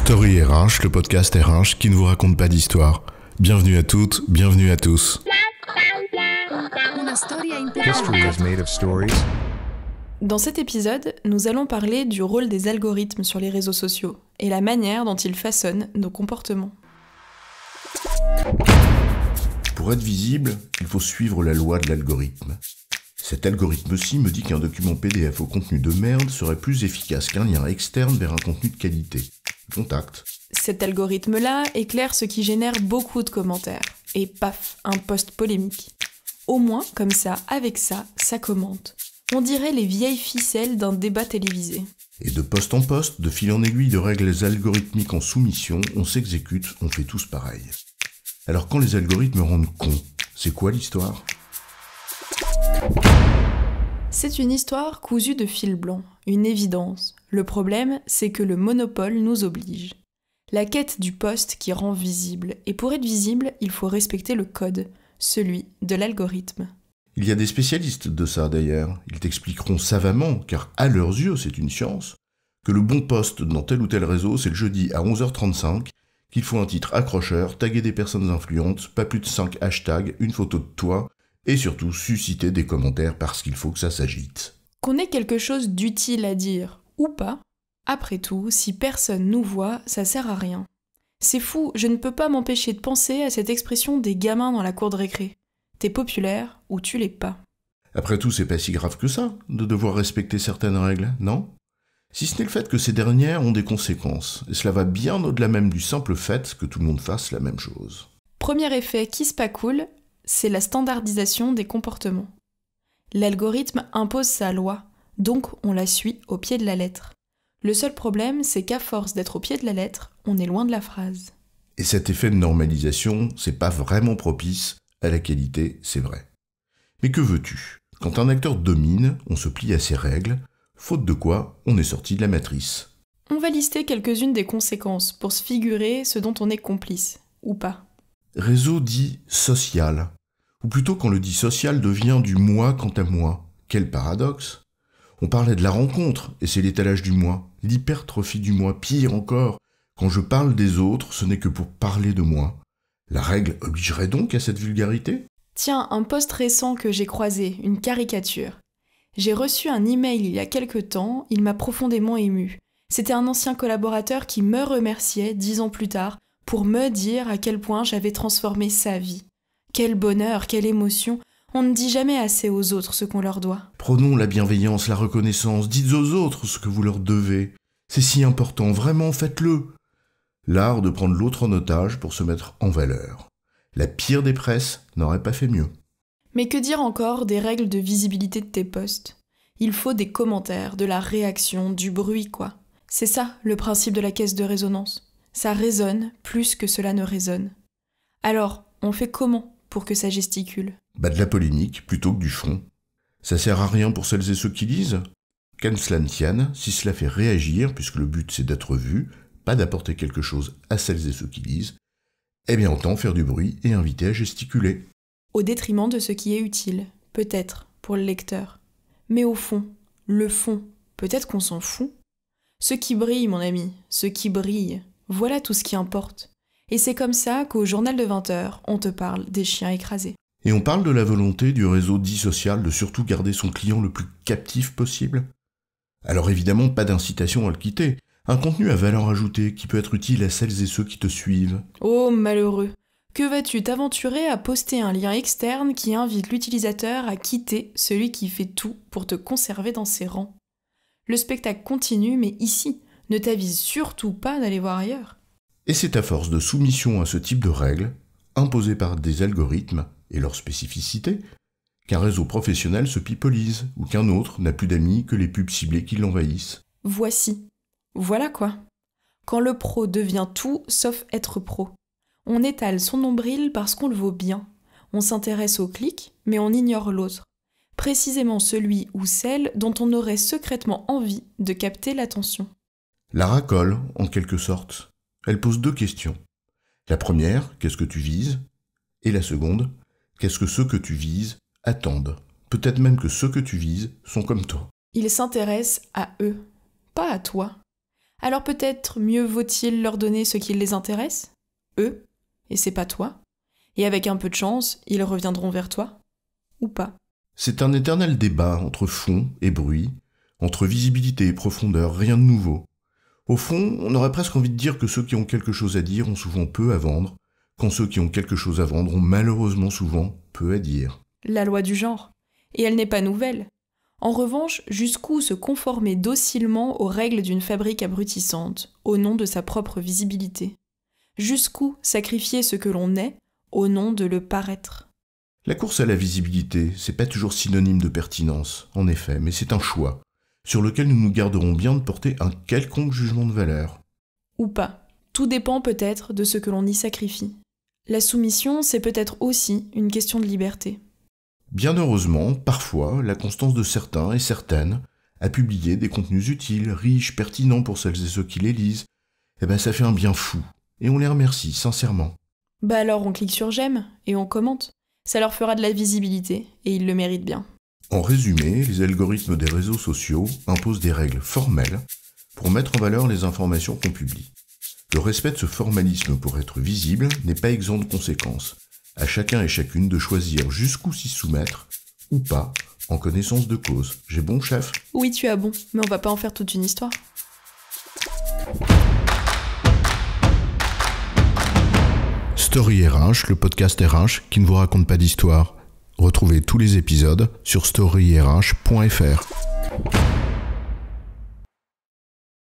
Story RH, le podcast RH qui ne vous raconte pas d'histoire. Bienvenue à toutes, bienvenue à tous. History is made of stories. Dans cet épisode, nous allons parler du rôle des algorithmes sur les réseaux sociaux et la manière dont ils façonnent nos comportements. Pour être visible, il faut suivre la loi de l'algorithme. Cet algorithme-ci me dit qu'un document PDF au contenu de merde serait plus efficace qu'un lien externe vers un contenu de qualité. Contact. Cet algorithme-là éclaire ce qui génère beaucoup de commentaires. Et paf, un post polémique. Au moins, comme ça, avec ça, ça commente. On dirait les vieilles ficelles d'un débat télévisé. Et de poste en poste, de fil en aiguille de règles algorithmiques en soumission, on s'exécute, on fait tous pareil. Alors quand les algorithmes rendent cons, c'est quoi l'histoire ? C'est une histoire cousue de fil blanc, une évidence. Le problème, c'est que le monopole nous oblige. La quête du poste qui rend visible. Et pour être visible, il faut respecter le code, celui de l'algorithme. Il y a des spécialistes de ça d'ailleurs. Ils t'expliqueront savamment, car à leurs yeux c'est une science, que le bon poste dans tel ou tel réseau c'est le jeudi à 11h35, qu'il faut un titre accrocheur, taguer des personnes influentes, pas plus de 5 hashtags, une photo de toi, et surtout susciter des commentaires parce qu'il faut que ça s'agite. Qu'on ait quelque chose d'utile à dire, ou pas, après tout, si personne nous voit, ça sert à rien. C'est fou, je ne peux pas m'empêcher de penser à cette expression des gamins dans la cour de récré. T'es populaire ou tu l'es pas. Après tout, c'est pas si grave que ça, de devoir respecter certaines règles, non ? Si ce n'est le fait que ces dernières ont des conséquences, et cela va bien au-delà même du simple fait que tout le monde fasse la même chose. Premier effet qui se pas cool, c'est la standardisation des comportements. L'algorithme impose sa loi, donc on la suit au pied de la lettre. Le seul problème, c'est qu'à force d'être au pied de la lettre, on est loin de la phrase. Et cet effet de normalisation, c'est pas vraiment propice à la qualité, c'est vrai. Mais que veux-tu ? Quand un acteur domine, on se plie à ses règles, faute de quoi on est sorti de la matrice. On va lister quelques-unes des conséquences pour se figurer ce dont on est complice, ou pas. Réseau dit social. Ou plutôt quand le dit social devient du moi quant à moi. Quel paradoxe ! On parlait de la rencontre, et c'est l'étalage du moi, l'hypertrophie du moi, pire encore. Quand je parle des autres, ce n'est que pour parler de moi. La règle obligerait donc à cette vulgarité ? Tiens, un post récent que j'ai croisé, une caricature. J'ai reçu un email il y a quelque temps, il m'a profondément ému. C'était un ancien collaborateur qui me remerciait 10 ans plus tard pour me dire à quel point j'avais transformé sa vie. Quel bonheur, quelle émotion. On ne dit jamais assez aux autres ce qu'on leur doit. Prenons la bienveillance, la reconnaissance, dites aux autres ce que vous leur devez. C'est si important, vraiment, faites-le. L'art de prendre l'autre en otage pour se mettre en valeur. La pire des presses n'aurait pas fait mieux. Mais que dire encore des règles de visibilité de tes posts ? Il faut des commentaires, de la réaction, du bruit, quoi. C'est ça, le principe de la caisse de résonance. Ça résonne plus que cela ne résonne. Alors, on fait comment pour que ça gesticule ? De la polémique plutôt que du fond. Ça sert à rien pour celles et ceux qui lisent. Qu'à cela ne tienne, si cela fait réagir, puisque le but c'est d'être vu, pas d'apporter quelque chose à celles et ceux qui lisent, eh bien autant faire du bruit et inviter à gesticuler. Au détriment de ce qui est utile, peut-être, pour le lecteur. Mais au fond, le fond, peut-être qu'on s'en fout. Ce qui brille, mon ami, ce qui brille, voilà tout ce qui importe. Et c'est comme ça qu'au journal de 20h, on te parle des chiens écrasés. Et on parle de la volonté du réseau dit social de surtout garder son client le plus captif possible. Alors évidemment, pas d'incitation à le quitter. Un contenu à valeur ajoutée qui peut être utile à celles et ceux qui te suivent. Oh malheureux, que vas-tu t'aventurer à poster un lien externe qui invite l'utilisateur à quitter celui qui fait tout pour te conserver dans ses rangs ? Le spectacle continue, mais ici, ne t'avise surtout pas d'aller voir ailleurs. Et c'est à force de soumission à ce type de règles, imposées par des algorithmes et leurs spécificités, qu'un réseau professionnel se pipolise ou qu'un autre n'a plus d'amis que les pubs ciblées qui l'envahissent. Voilà quoi. Quand le pro devient tout sauf être pro. On étale son nombril parce qu'on le vaut bien. On s'intéresse au clic, mais on ignore l'autre. Précisément celui ou celle dont on aurait secrètement envie de capter l'attention. La racole, en quelque sorte. Elle pose 2 questions. La première, qu'est-ce que tu vises ? Et la seconde, qu'est-ce que ceux que tu vises attendent ? Peut-être même que ceux que tu vises sont comme toi. Il s'intéresse à eux, pas à toi. Alors peut-être mieux vaut-il leur donner ce qui les intéresse, eux, et c'est pas toi. Et avec un peu de chance, ils reviendront vers toi. Ou pas. C'est un éternel débat entre fond et bruit, entre visibilité et profondeur, rien de nouveau. Au fond, on aurait presque envie de dire que ceux qui ont quelque chose à dire ont souvent peu à vendre, quand ceux qui ont quelque chose à vendre ont malheureusement souvent peu à dire. La loi du genre. Et elle n'est pas nouvelle. En revanche, jusqu'où se conformer docilement aux règles d'une fabrique abrutissante, au nom de sa propre visibilité? Jusqu'où sacrifier ce que l'on est, au nom de le paraître? La course à la visibilité, c'est pas toujours synonyme de pertinence, en effet, mais c'est un choix, sur lequel nous nous garderons bien de porter un quelconque jugement de valeur. Ou pas. Tout dépend peut-être de ce que l'on y sacrifie. La soumission, c'est peut-être aussi une question de liberté. Bien heureusement, parfois, la constance de certains et certaines à publier des contenus utiles, riches, pertinents pour celles et ceux qui les lisent, ça fait un bien fou, et on les remercie sincèrement. Alors on clique sur j'aime et on commente. Ça leur fera de la visibilité et ils le méritent bien. En résumé, les algorithmes des réseaux sociaux imposent des règles formelles pour mettre en valeur les informations qu'on publie. Le respect de ce formalisme pour être visible n'est pas exempt de conséquences. À chacun et chacune de choisir jusqu'où s'y soumettre, ou pas, en connaissance de cause. J'ai bon, chef? Oui, tu as bon, mais on va pas en faire toute une histoire. Story RH, le podcast RH qui ne vous raconte pas d'histoire. Retrouvez tous les épisodes sur storyrh.fr.